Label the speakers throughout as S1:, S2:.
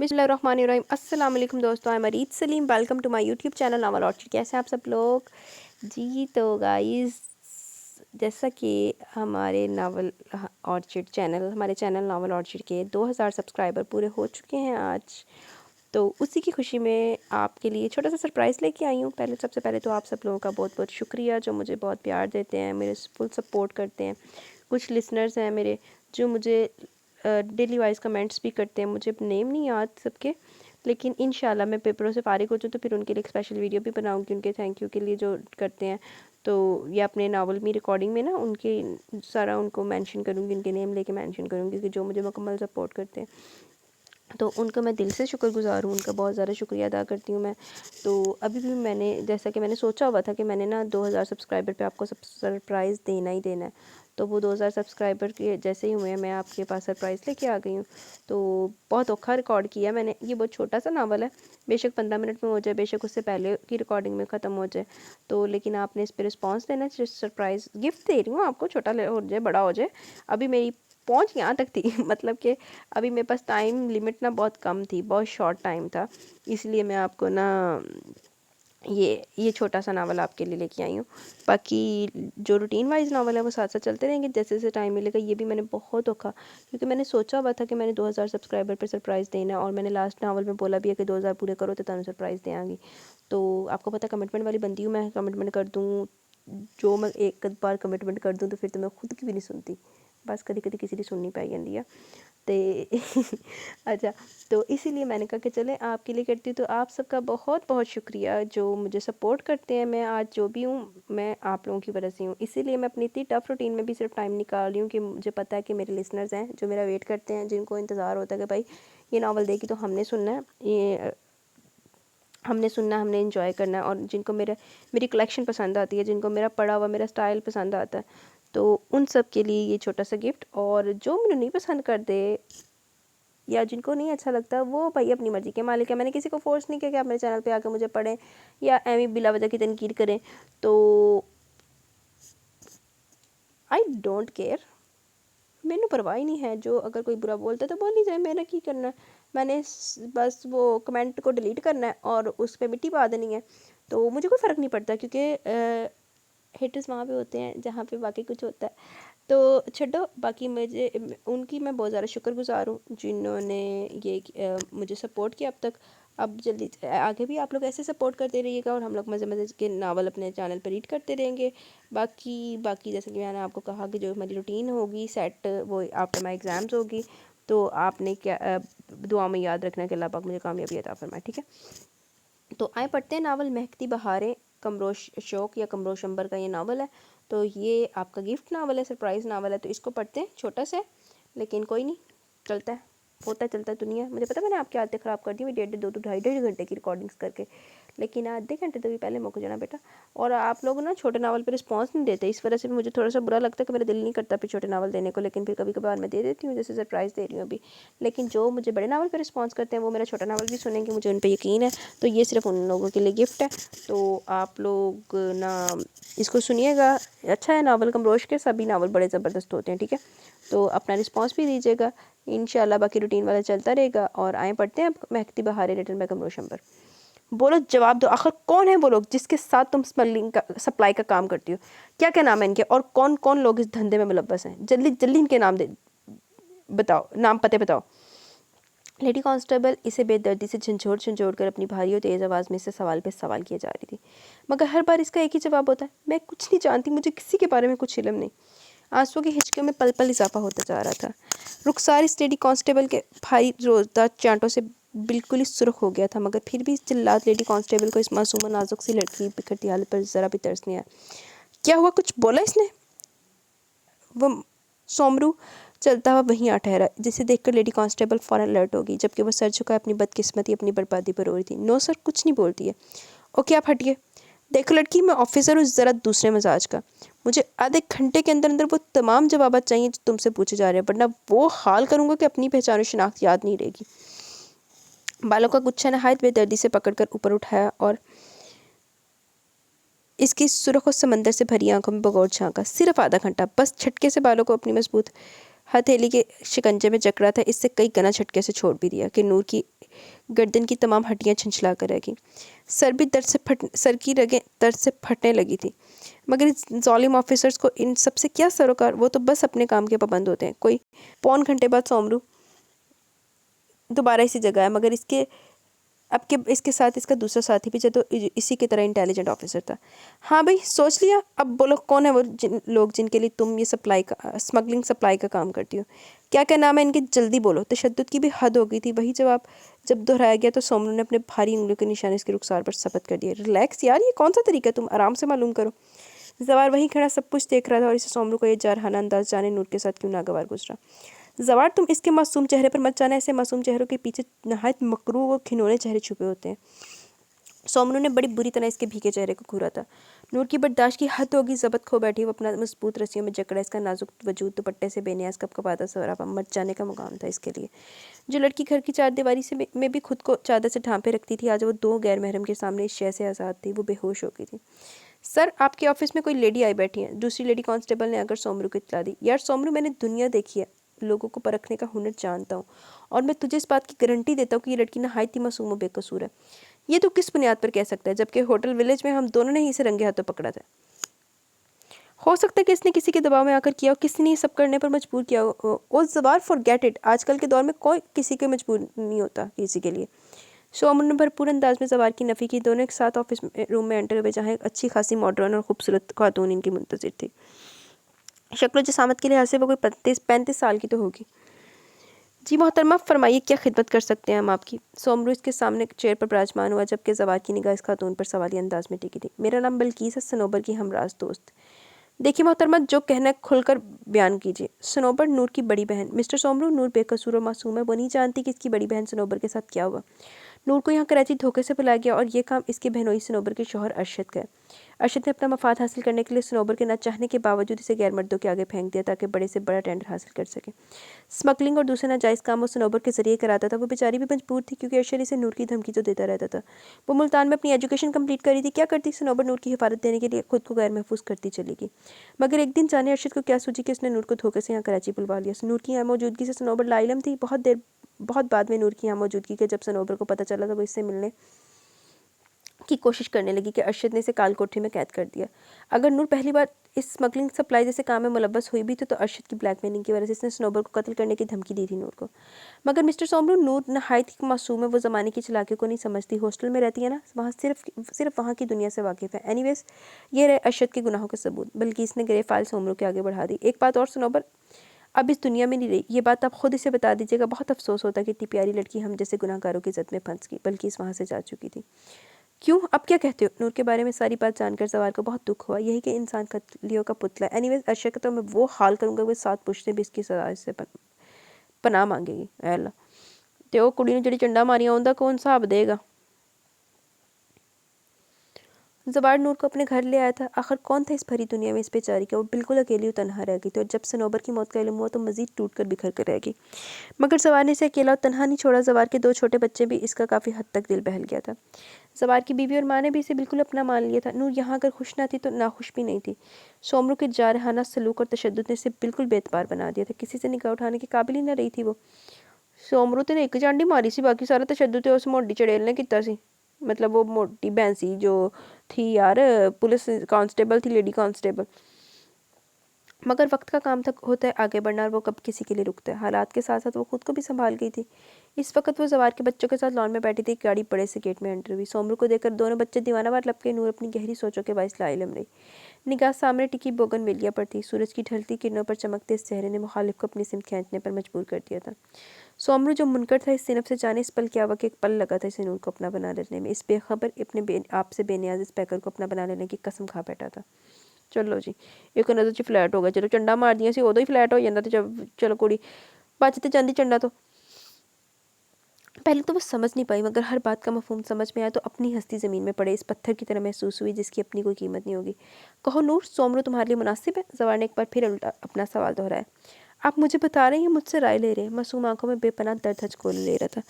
S1: बिस्मिल्लाहिर्रहमानिर्रहीम। अस्सलाम वालेकुम दोस्तों, I am Areed Saleem. Welcome to my YouTube channel Naval Orchid. कैसे हैं आप सब लोग जी? तो गाइस, जैसा कि हमारे नावल ऑर्चिड चैनल हमारे चैनल नावल ऑर्चिड के 2000 सब्सक्राइबर पूरे हो चुके हैं आज। तो उसी की खुशी में आपके लिए छोटा सा सरप्राइज़ लेके आई हूँ। सबसे पहले तो आप सब लोगों का बहुत बहुत शुक्रिया जो मुझे बहुत प्यार देते हैं, मेरे फुल सपोर्ट करते हैं। कुछ लिसनर्स हैं मेरे जो मुझे डेली वाइज कमेंट्स भी करते हैं। मुझे नेम नहीं याद सबके, लेकिन इंशाल्लाह मैं पेपरों से फारिग हो जाऊँ तो फिर उनके लिए एक स्पेशल वीडियो भी बनाऊँगी, उनके थैंक यू के लिए जो करते हैं। तो ये अपने नावल में रिकॉर्डिंग में ना उनके सारा उनको मेंशन करूँगी, उनके नेम लेके मेंशन करूँगी कि जो मुझे मुकम्मल सपोर्ट करते हैं। तो उनका मैं दिल से शुक्रगुज़ार हूँ, उनका बहुत ज़्यादा शुक्रिया अदा करती हूँ मैं। तो अभी भी मैंने जैसा कि मैंने सोचा हुआ था कि मैंने ना 2000 सब्सक्राइबर पे आपको सरप्राइज़ देना ही देना है। तो वो 2000 सब्सक्राइबर के जैसे ही हुए हैं मैं आपके पास सरप्राइज़ लेके आ गई हूँ। तो बहुत औखा रिकॉर्ड किया मैंने। ये बहुत छोटा सा नावल है, बेशक 15 मिनट में हो जाए, बेशक उससे पहले की रिकॉर्डिंग में ख़त्म हो जाए। तो लेकिन आपने इस पर रिस्पॉन्स देना, सरप्राइज़ गिफ्ट दे रही हूँ आपको, छोटा हो जाए बड़ा हो जाए। अभी मेरी पहुंच यहाँ तक थी मतलब कि अभी मेरे पास टाइम लिमिट ना बहुत कम थी, बहुत शॉर्ट टाइम था, इसलिए मैं आपको ना ये छोटा सा नावल आपके लिए लेके आई हूँ। बाकी जो रूटीन वाइज नावल है वो साथ साथ चलते रहेंगे जैसे जैसे टाइम मिलेगा। ये भी मैंने बहुत औखा, क्योंकि मैंने सोचा हुआ था कि मैंने 2000 सब्सक्राइबर पर सरप्राइज़ देना है, और मैंने लास्ट नावल में बोला भी है कि 2000 पूरे करो तो तुम सरप्राइज़ देंगी। तो आपको पता कमिटमेंट वाली बंदी हूँ मैं, कमिटमेंट कर दूँ जो मैं एक बार कमिटमेंट कर दूँ तो फिर तो मैं खुद की भी नहीं सुनती, बस कभी कभी किसी की सुननी पाई जाती है तो अच्छा, तो इसीलिए मैंने कहा कि चले आपके लिए करती हूँ। तो आप सबका बहुत बहुत शुक्रिया जो मुझे सपोर्ट करते हैं। मैं आज जो भी हूँ मैं आप लोगों की वजह से हूँ, इसीलिए मैं अपनी इतनी टफ़ रूटीन में भी सिर्फ टाइम निकाल रही हूँ कि मुझे पता है कि मेरे लिसनर्स हैं जो मेरा वेट करते हैं, जिनको इंतज़ार होता है कि भाई ये नावल देगी तो हमने सुनना है, ये हमने सुनना, हमने इंजॉय करना है, और जिनको मेरी कलेक्शन पसंद आती है, जिनको मेरा पढ़ा हुआ मेरा स्टाइल पसंद आता है, तो उन सब के लिए ये छोटा सा गिफ्ट। और जो मुझे नहीं पसंद कर दे या जिनको नहीं अच्छा लगता वो भाई अपनी मर्ज़ी के मालिक है। मैंने किसी को फोर्स नहीं किया कि आप मेरे चैनल पे आकर मुझे पढ़ें या एमी बिला वजह की तनकीद करें। तो आई डोंट केयर, मैंने परवाह ही नहीं है। जो अगर कोई बुरा बोलता है तो बोल ही जाए, मेरा की करना है। मैंने बस वो कमेंट को डिलीट करना है और उस पर मिट्टी पा देनी है, तो मुझे कोई फ़र्क नहीं पड़ता, क्योंकि हेटर्स वहाँ पे होते हैं जहाँ पे बाकी कुछ होता है। तो छोड़ो, बाकी मुझे उनकी मैं बहुत ज़्यादा शुक्रगुज़ार हूँ जिन्होंने मुझे सपोर्ट किया अब तक। अब जल्दी आगे भी आप लोग ऐसे सपोर्ट करते रहिएगा और हम लोग मज़े मज़े के नावल अपने चैनल पर रीड करते रहेंगे। बाकी जैसे कि मैंने आपको कहा कि जो हमारी रूटीन होगी सेट, वो आफ्टर माई एग्ज़ाम्स होगी। तो आपने क्या दुआ में याद रखना कि अल्लाह पाक मुझे कामयाबी अता फरमाए, ठीक है? तो आए पढ़ते हैं नावल महकती बहारें, कमरोश शौक या कमरोश अंबर का ये नावल है। तो ये आपका गिफ्ट नावल है, सरप्राइज़ नावल है, तो इसको पढ़ते हैं। छोटा सा है लेकिन कोई नहीं, चलता है, होता है, चलता है दुनिया। मुझे पता मैंने आपकी आदतें ख़राब कर दी, मैं 1.5 2 2 2.5 घंटे की रिकॉर्डिंग्स करके, लेकिन आधे घंटे तो भी पहले मुक जाना बेटा। और आप लोग ना छोटे नावल पे रिस्पॉन्स नहीं देते, इस वजह से भी मुझे थोड़ा सा बुरा लगता है कि मेरा दिल नहीं करता फिर छोटे नावल देने को, लेकिन फिर कभी कभार मैं दे देती हूँ, जैसे सरप्राइज़ दे रही हूँ अभी। लेकिन जो मुझे बड़े नावल पे रिस्पॉन्स करते हैं वो मेरा छोटा नावल भी सुनेंगे, मुझे उन पर यकीन है। तो ये सिर्फ उन लोगों के लिए गिफ्ट है। तो आप लोग ना इसको सुनिएगा, अच्छा है नावल। कमरोश के सभी नावल बड़े ज़बरदस्त होते हैं, ठीक है? तो अपना रिस्पॉन्स भी दीजिएगा इंशाल्लाह। बाकी रूटीन वाला चलता रहेगा। और आए पढ़ते हैं अब महकती बहारें रिटन बाय कमरोश अंबर। बोलो, जवाब दो, आखिर कौन है वो लोग जिसके साथ तुम स्मगलिंग का सप्लाई का काम करती हो? क्या क्या नाम है इनके, और कौन कौन लोग इस धंधे में मुलव्वस हैं? जल्दी जल्दी इनके नाम दे बताओ, नाम पते बताओ। लेडी कांस्टेबल इसे बेदर्दी से झंझोड़ झंझोड़ कर अपनी भारी और तेज़ आवाज़ में से सवाल पे सवाल किए जा रही थी, मगर हर बार इसका एक ही जवाब होता है, मैं कुछ नहीं जानती, मुझे किसी के बारे में कुछ इल्म नहीं। आंसुओं की हिचकियों में पल पल इजाफा होता जा रहा था। रुखसार इस लेडी कांस्टेबल के भारी रोजदार चांटों से बिल्कुल ही सुर्ख हो गया था, मगर फिर भी इस चिल्लात लेडी कांस्टेबल को इस मासूम और नाजुक सी लड़की की बिखरती हालत पर ज़रा भी तरस नहीं आया। क्या हुआ, कुछ बोला इसने? वह सोमरू चलता हुआ वहीं आ ठहरा, जिसे देखकर लेडी कांस्टेबल फ़ौरन अलर्ट हो गई, जबकि वह सर झुकाए अपनी बदकिस्मती, अपनी बर्बादी पर रो रही थी। नो सर, कुछ नहीं बोलती है। ओके, आप हटिए। देखो लड़की, मैं ऑफिसर हूँ ज़रा दूसरे मजाज का। मुझे आधे घंटे के अंदर अंदर वो तमाम जवाब चाहिए जो तुमसे पूछे जा रहे हैं, वरना वो हाल करूँगा कि अपनी पहचान और शनाख्त याद नहीं रहेगी। बालों का गुच्छा नहायत बेदर्दी से पकड़कर ऊपर उठाया और इसकी सुर्ख और समंदर से भरी आंखों में बगौर झांका। सिर्फ आधा घंटा, बस झटके से बालों को अपनी मजबूत हथेली के शिकंजे में जकड़ा था, इससे कई गना झटके से छोड़ भी दिया कि नूर की गर्दन की तमाम हड्डियां छिंछला कर रह गईं। सर की रगें दर्द से फटने लगी थी। मगर इस ज़ालिम ऑफिसर्स को इन सबसे क्या सरोकार, वो तो बस अपने काम के पाबंद होते हैं। कोई पौन घंटे बाद सोमरू दोबारा इसी जगह है, मगर इसके साथ इसका दूसरा साथी भी जो इसी की तरह इंटेलिजेंट ऑफिसर था। हाँ भाई, सोच लिया? अब बोलो कौन है वो लोग जिनके लिए तुम ये स्मगलिंग सप्लाई का काम करती हो? क्या क्या नाम है इनके? जल्दी बोलो। तशद्दुद की भी हद हो गई थी। वही जवाब जब दोहराया गया तो सोमरू ने अपने भारी उंगलियों के निशाने इसके रुखसार पर सब्त कर दिया। रिलैक्स यार, ये कौन सा तरीका है? तुम आराम से मालूम करो। जवार वहीं खड़ा सब कुछ देख रहा था और इसे सोमरू को ये जारहाना अंदाज जाने नूर के साथ क्यों नागवार गुजरा। जवार, तुम इसके मासूम चेहरे पर मत जाना। ऐसे मासूम चेहरों के पीछे नहायत मकरूह और खिनौने चेहरे छुपे होते हैं। सोमरू ने बड़ी बुरी तरह इसके भीगे चेहरे को घूरा था। नूर की बर्दाश्त की हद होगी, जबत खो बैठी। वो अपना मजबूत रस्सियों में जकड़ा इसका नाजुक वजूद दुपट्टे से बेनियाज कपकपाता सरापा मच जाने का मुकाम था इसके लिए। जो लड़की घर की चारदीवारी से में भी खुद को चादर से ढांपे रखती थी, आज वो दो गैर महरम के सामने इस शय से आज़ाद थी। वो बेहोश हो गई थी। सर, आपके ऑफिस में कोई लेडी आई बैठी है, दूसरी लेडी कांस्टेबल ने आकर सोमरू को इत्तला दी। यार सोमरू, मैंने दुनिया देखी है, लोगों को परखने का हुनर जानता हूँ, और मैं तुझे इस बात की गारंटी देता हूँ कि ये लड़की नहायत ही मासूम और बेकसूर है। ये तो किस बुनियाद पर कह सकता है, जबकि होटल विलेज में हम दोनों ने ही इसे रंगे हाथों पकड़ा था? हो सकता है कि इसने किसी के दबाव में आकर किया हो, किसी ने ये सब करने पर मजबूर किया हो। ओ ज़बार, फॉरगेट इट। आजकल के दौर में कोई किसी के मजबूर नहीं होता किसी के लिए। सोमरू ने भरपूर अंदाज में ज़वार की नफ़ी की। दोनों एक साथ ऑफिस रूम में एंटर हुए, जहाँ एक अच्छी खासी मॉडर्न और खूबसूरत खातून इनकी मुंतज़िर थी। शक्ल जसामत के लिहाज से वो कोई 35 साल की तो होगी। जी मोहतरमा, फरमाइए, क्या खिदमत कर सकते हैं हम आपकी? सोमरू इसके सामने चेयर पर विराजमान हुआ, जबकि ज़वार की निगाह इस खातून पर सवालिया अंदाज में टिकी थी। मेरा नाम बल्कीस है, सनोबर की हमराज दोस्त। देखिए मोहतरमा, जो कहना है खुलकर बयान कीजिए। सनोबर नूर की बड़ी बहन। मिस्टर सोमरू, नूर बेकसूर और मासूम है। वो नहीं जानती कि इसकी बड़ी बहन सनोबर के साथ क्या हुआ। नूर को यहाँ कराची धोखे से बुलाया गया और ये काम इसके बहनोई सनोबर के शौहर अरशद का है। अरशद ने अपना मफाद हासिल करने के लिए सनोबर के न चाहने के बावजूद इसे गैर मर्दों के आगे फेंक दिया, ताकि बड़े से बड़ा टेंडर हासिल कर सके। स्मगलिंग और दूसरे नाजायज़ काम वो सनोबर के जरिए कराता था। वो बेचारी भी मजबूर थी, क्योंकि अरशद इसे नूर की धमकी तो देता रहता था। वो मुल्तान में अपनी एजुकेशन कंप्लीट करी थी। क्या करती सनोबर? नूर की हिफाजत देने के लिए खुद को गैर महफूज करती चली गई। मगर एक दिन जाने अरशद को क्या सूझी कि उसने नूर को धोखे से यहाँ कराची बुलवा लिया। नूर की यहाँ मौजूदगी से सनोबर लाइलम थी। बहुत बाद में नूर की यहाँ मौजूदगी के जब सनोबर को पता चला, तो वो इससे मिलने की कोशिश करने लगी कि अरशद ने इसे काल कोठरी में कैद कर दिया। अगर नूर पहली बार इस स्मगलिंग सप्लाई जैसे काम में मुलव्वस हुई भी तो अरशद की ब्लैकमेलिंग की वजह से इसने सनोबर को कत्ल करने की धमकी दी थी नूर को। मगर मिस्टर सोमरू, नूर नहायत ही मासूम है। वो ज़माने की चालाकियों को नहीं समझती। हॉस्टल में रहती है ना, वहाँ सिर्फ वहाँ की दुनिया से वाकिफ़ है। एनीवेज, ये रहे अरशद के गुनाहों के सबूत। बल्कि इसने ग्रे फाइल सोमरू के आगे बढ़ा दी। एक बात और सनोबर, अब इस दुनिया में नहीं रही। ये बात आप खुद इसे बता दीजिएगा। बहुत अफसोस होता कि इतनी प्यारी लड़की हम जैसे गुनाहगारों की ज़द में फंस गई। बल्कि इस वहाँ से जा चुकी थी। क्यों, अब क्या कहते हो? नूर के बारे में सारी बात जानकर ज़वार को बहुत दुख हुआ। यही कि इंसान कत्लियों का पुतला है। एनीवेज, अरशद का तो मैं वो हाल करूँगा, वो 7 पुश्तें भी इसकी सजा से पनाह मांगेगी। ऐ अल्लाह, ते वो कुड़ी ने जिहड़ी चंडा मारियां उनका कौन हिसाब देगा? ज़वार नूर को अपने घर ले आया था। आखिर कौन था इस भरी दुनिया में इस बेचारी का? वो बिल्कुल अकेली और तनहा रह गई थी, और जब सनोबर की मौत का इल्म हुआ तो मज़ीद टूट कर बिखर कर रह गई। मगर ज़वार ने इसे अकेला और तनहा नहीं छोड़ा। ज़वार के 2 छोटे बच्चे भी इसका काफ़ी हद तक दिल बहल गया था। ज़वार की बीवी और माँ ने भी इसे बिल्कुल अपना मान लिया था। नूर यहाँ अगर खुश ना थी तो नाखुश भी नहीं थी। सोमरू के जारहाना सलूक और तशद्दुद ने इसे बिल्कुल बेतबार बना दिया था। किसी से निगाह उठाने के काबिल ही न रही थी वो। सोमरू ते एक चांडी मारी सी, बाकी सारा तशद्दुद उस मोटी चड़ेल ने किया सी। मतलब वो मोटी बहन सी जो थी यार, पुलिस कांस्टेबल थी, लेडी कांस्टेबल। मगर वक्त का काम था, होता है आगे बढ़ना, और वो कब किसी के लिए रुकता है। हालात के साथ साथ वो खुद को भी संभाल गई थी। इस वक्त वो ज़वार के बच्चों के साथ लॉन में बैठी थी। गाड़ी बड़े से गेट में एंटर हुई। सोमरू को देखकर दोनों बच्चे दीवाना बार लपके। नूर अपनी गहरी सोचों के बायस लाइलम रही। निगाह सामने टिकी बोगनवेलिया पर थी। सूरज की ढलती किरणों पर चमकते इस चेहरे ने मुखालिफ को अपनी सिमत खींचने पर मजबूर कर दिया था। सोमरू जो मुनकर था इस सिनफ से, जाने इस पल क्या हुआ कि एक पल लगा था इसे नूर को अपना बना लेने में। इस बेखबर अपने आप से बेनियाज इस पैकर को अपना बना लेने की कसम खा बैठा था। चलो जी, एक नज़र च फ्लैट हो गया। चलो चंडा मार दिया सी, उदों ही फ्लैट हो जाता। तो चलो कुड़ी बच तो जाती चंडा तो। पहले तो वो समझ नहीं पाई, मगर हर बात का मफहूम समझ में आया तो अपनी हस्ती ज़मीन में पड़े इस पत्थर की तरह महसूस हुई, जिसकी अपनी कोई कीमत नहीं होगी। कहो नूर, सोमरू तुम्हारे लिए मुनासिब है? ज़वार ने एक बार फिर उल्टा अपना सवाल दोहराया। आप मुझे बता रहे हैं, मुझसे राय ले रहे हैं? मासूम आंखों में बेपनाह दर्द हचकोले ले रहा था।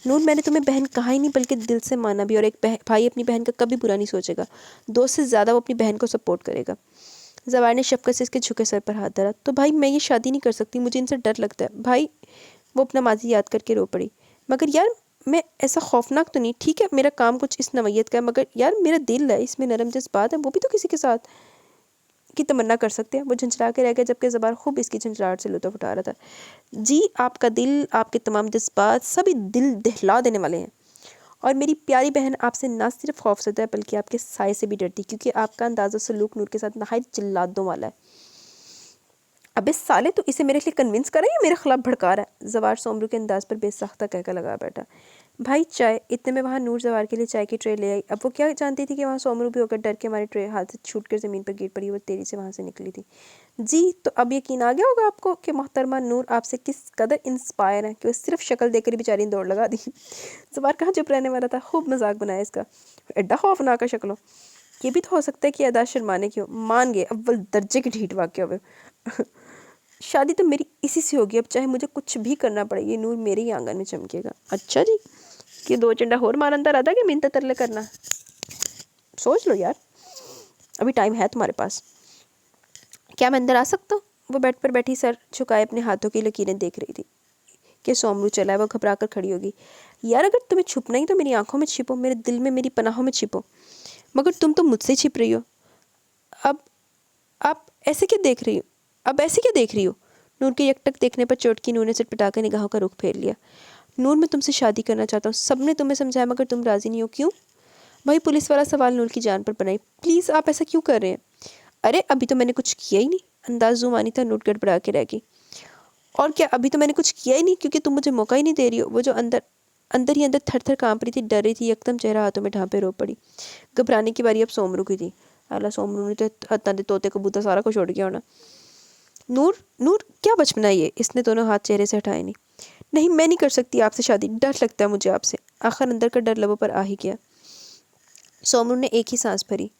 S1: नूर, मैंने तुम्हें बहन कहा ही नहीं, बल्कि दिल से माना भी। और एक भाई अपनी बहन का कभी बुरा नहीं सोचेगा। दोस्त से ज़्यादा वो अपनी बहन को सपोर्ट करेगा। ज़वार ने शफ़क़त से इसके झुके सर पर हाथ धरा। तो भाई, मैं ये शादी नहीं कर सकती, मुझे इनसे डर लगता है। भाई, वो अपना माजी याद करके रो पड़ी। मगर यार, मैं ऐसा खौफनाक तो नहीं, ठीक है मेरा काम कुछ इस नवैयत का है, मगर यार मेरा दिल है, इसमें नरम जज्बात है, वो भी तो किसी के साथ की तमन्ना कर सकते हैं। वो झंझला के रह गया जबकि ज़बान खूब इसकी झंझलाहट से लुत्फ़ उठा रहा था। जी आपका दिल, आपके तमाम जज्बात सभी दिल दहला देने वाले हैं। और मेरी प्यारी बहन आपसे ना सिर्फ खौफज़दा है बल्कि आपके साय से भी डरती, क्योंकि आपका अंदाज़ा सलूक नूर के साथ नहायत जल्लादों वाला है। अबे साले, तू इसे मेरे लिए कन्विंस कर रहा है या मेरे खिलाफ भड़का रहा है? जवार सोमरू के अंदाज पर बेसाख्ता कहकर लगा बैठा। भाई चाय। इतने में वहाँ नूर जवार के लिए चाय की ट्रे ले आई। अब वो क्या जानती थी कि वहाँ सोमरू भी होकर डर के हमारी ट्रे हाथ से छूट कर ज़मीन पर गिर पड़ी। वो तेज़ी से वहाँ से निकली थी। जी तो अब यकीन आ गया होगा आपको कि मोहतरमा नूर आपसे किस कदर इंस्पायर है कि वो सिर्फ शक्ल देखकर ही बेचारी ने दौड़ लगा दी। जवार कहाँ चुप रहने वाला था, खूब मजाक बनाया इसका। एड्डा खौफनाक है शक्लों। ये भी तो हो सकता है कि अदा शर्माने की हो। मान गए, अव्वल दर्जे की ढीठ वाक्य हुए। शादी तो मेरी इसी से होगी, अब चाहे मुझे कुछ भी करना पड़े, ये नूर मेरे ही आंगन में चमकेगा। अच्छा जी, कि दो चंडा होर मारन दा राधा कि मिन्नत तरले करना? सोच लो यार, अभी टाइम है तुम्हारे पास। क्या मैं अंदर आ सकता हूँ? वो बेड पर बैठी सर झुकाए अपने हाथों की लकीरें देख रही थी कि सोमरू चला है। वो घबरा कर खड़ी होगी। यार अगर तुम्हें छुपना ही तो मेरी आंखों में छिपो, मेरे दिल में, मेरी पनाहों में छिपो, मगर तुम तो मुझसे छिप रही हो। अब आप ऐसे क्या देख रही हो? अब ऐसे क्या देख रही हो? नूर के यकटक देखने पर चोटकी नूर ने चटपटाकर निगाहों का रुख फेर लिया। नूर मैं तुमसे शादी करना चाहता हूँ, सबने तुम्हें समझाया मगर तुम राजी नहीं हो, क्यों? वही पुलिस वाला सवाल नूर की जान पर बनाई। प्लीज़ आप ऐसा क्यों कर रहे हैं? अरे अभी तो मैंने कुछ किया ही नहीं। अंदाज जुमानी था। नूर गड़बड़ा के रह गई। और क्या अभी तो मैंने कुछ किया ही नहीं, क्योंकि तुम मुझे मौका ही नहीं दे रही हो। वो जो अंदर अंदर ही अंदर थर थर काँप रही थी, डर रही थी, एकदम चेहरा हाथों में ढांपे रो पड़ी। घबराने की बारी अब सोमरू की थी। अल्लाह, सोमरू ने तो हत्ता दे तोते कबूतर सारा कुछ छोड़ गया होना। नूर, नूर क्या बचपना ये? इसने दोनों हाथ चेहरे से हटाए। नहीं नहीं, मैं नहीं कर सकती आपसे शादी, डर लगता है मुझे आपसे। आखिर अंदर का डर लबों पर आ ही गया। सोमरू ने एक ही सांस भरी।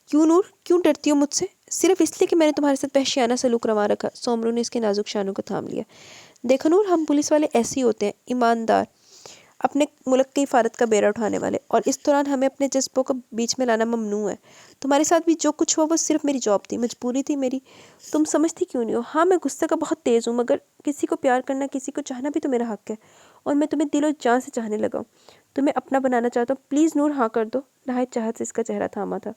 S1: क्यों नूर, क्यों डरती हो मुझसे? सिर्फ इसलिए कि मैंने तुम्हारे साथ वहशियाना सलूक रवा रखा। सोमरू ने इसके नाजुक शानों को थाम लिया। देखो नूर, हम पुलिस वाले ऐसे ही होते हैं, ईमानदार, अपने मुल्क की हिफाजत का बेड़ा उठाने वाले, और इस दौरान हमें अपने जज्बों को बीच में लाना ममनू है। तुम्हारे साथ भी जो कुछ हुआ वो सिर्फ मेरी जॉब थी, मजबूरी थी मेरी। तुम समझती क्यों नहीं हो? हाँ मैं गुस्से का बहुत तेज़ हूँ, मगर किसी को प्यार करना, किसी को चाहना भी तो मेरा हक है, और मैं तुम्हें दिलो जान से चाहने लगा हूँ। तुम्हें अपना बनाना चाहता हूँ। प्लीज़ नूर हाँ कर दो। नहायत चाहत से इसका चेहरा थामा था।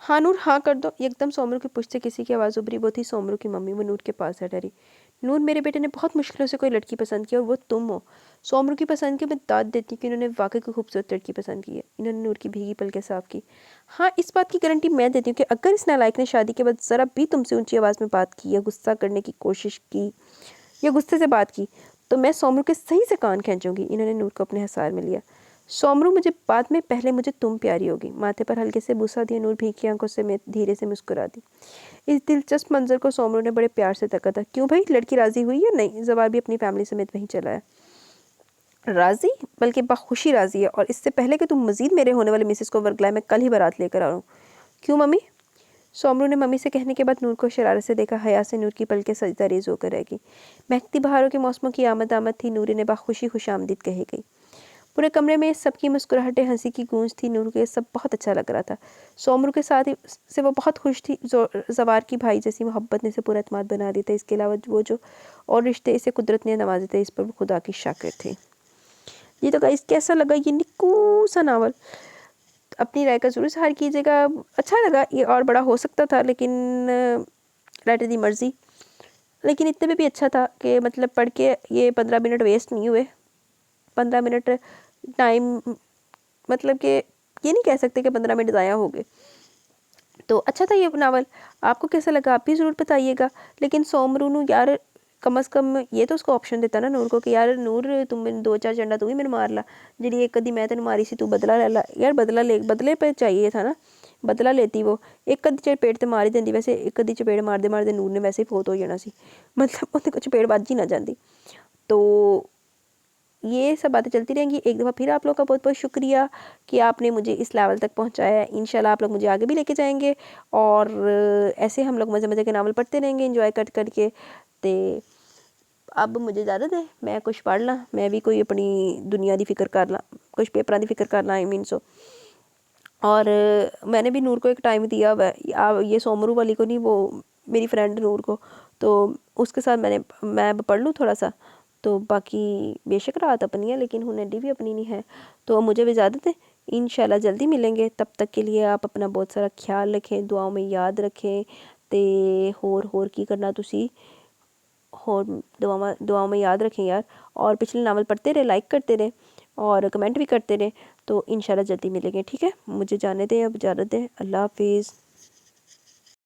S1: हाँ नूर हाँ कर दो। एकदम सोमरू की पुश्त से किसी की आवाज़ उभरी। वो थी सोमरू की मम्मी। वो नूर के पास है डरी। नूर, मेरे बेटे ने बहुत मुश्किलों से कोई लड़की पसंद की और वो तुम हो। सोमरू की पसंद की मैं दाद देती हूँ कि इन्होंने वाकई कोई खूबसूरत लड़की पसंद की है। इन्होंने नूर की भीगी पलकें साफ की। हाँ इस बात की गारंटी मैं देती हूँ कि अगर इस नालायक ने शादी के बाद ज़रा भी तुमसे ऊंची आवाज़ में बात की या गुस्सा करने की कोशिश की या गुस्से से बात की, तो मैं सोमरू के सही से कान खींचूंगी। इन्होंने नूर को अपने हिसार में लिया। सोमरू, मुझे बाद में, पहले मुझे तुम प्यारी होगी। माथे पर हल्के से बुसा दिया। नूर भीगी आंखों से मैं धीरे से मुस्कुरा दी। इस दिलचस्प मंजर को सोमरू ने बड़े प्यार से तका था। क्यों भाई, लड़की राजी हुई या नहीं? जवार भी अपनी फैमिली समेत वहीं चला है। राजी? बल्कि बखुशी राजी है, और इससे पहले कि तुम मजीद मेरे होने वाले मिसेस को वर्गलाए, मैं कल ही बारात लेकर आ रहा हूँ। क्यों मम्मी? सोमरू ने मम्मी से कहने के बाद नूर को शरारत से देखा। हया से नूर की पलकें सजदा रेज होकर रह गई। महकती बहारों के मौसमों की आमद थी। नूरी ने बखुशी खुशामदीद कही गई। पूरे कमरे में सबकी मुस्कुराहटें, हंसी की गूंज थी। नूर को ये सब बहुत अच्छा लग रहा था। सोमरू के साथ से वो बहुत खुश थी। जवार की भाई जैसी मोहब्बत ने इसे पूरा एतमाद बना दी था। इसके अलावा वो जो और रिश्ते इसे कुदरत ने नवाजे थे, इस पर वो खुदा की शाकिर थे। ये तो गाइस कैसा लगा ये निक्कू सा नावल? अपनी राय का जरूर इज़हार कीजिएगा। अच्छा लगा, ये और बड़ा हो सकता था, लेकिन लेट दी मर्जी। लेकिन इतने में भी अच्छा था कि मतलब पढ़ के ये 15 मिनट वेस्ट नहीं हुए। 15 मिनट टाइम, मतलब कि ये नहीं कह सकते कि 15 मिनट ज़ाया हो गए। तो अच्छा था ये नावल। आपको कैसा लगा आप भी ज़रूर बताइएगा। लेकिन सोमरू नू यार कम अज़ कम ये तो उसको ऑप्शन देता ना नूर को कि यार नूर तू मैंने 2-4 चंडा तू ही मैंने मार ला, जी एक कदी मैं तेन मारी सी, तू बदला ले ला। यार बदला ले, बदले पे चाहिए था ना, बदला लेती वो। एक कदी चपेट तो मार ही देंदी। वैसे एक कदी चपेट मारते मारते नूर ने वैसे ही फोत हो जाना सी, मतलब उसने कुछ चपेट बज ही ना जाती। तो ये सब बातें चलती रहेंगी। एक दफ़ा फिर आप लोग का बहुत बहुत शुक्रिया कि आपने मुझे इस लेवल तक पहुंचाया है। इंशाल्लाह आप लोग मुझे आगे भी लेके जाएंगे, और ऐसे हम लोग मज़े मज़े के नावल पढ़ते रहेंगे इंजॉय कर करके। तो अब मुझे इजाज़त है, मैं कुछ पढ़ ला, मैं भी कोई अपनी दुनिया की फ़िक्र कर ला, कुछ पेपरां की फ़िक्र कर ला, आई मीन सो। और मैंने भी नूर को एक टाइम दिया हुआ है, ये सोमरू वाली को नहीं, वो मेरी फ्रेंड नूर को, तो उसके साथ मैं पढ़ लूँ थोड़ा सा। तो बाकी बेशक रात अपनी है लेकिन हुन एडी भी अपनी नहीं है। तो मुझे भी इजाज़त है, इंशाल्लाह जल्दी मिलेंगे। तब तक के लिए आप अपना बहुत सारा ख्याल रखें, दुआओं में याद रखें। ते होर की करना तुसी, होर दुआओं में याद रखें यार। और पिछले नावल पढ़ते रहे, लाइक करते रहे और कमेंट भी करते रहे। तो इंशाल्लाह जल्दी मिलेंगे, ठीक है। मुझे जाने दें, अब इजाज़त दें। अल्लाह हाफिज़।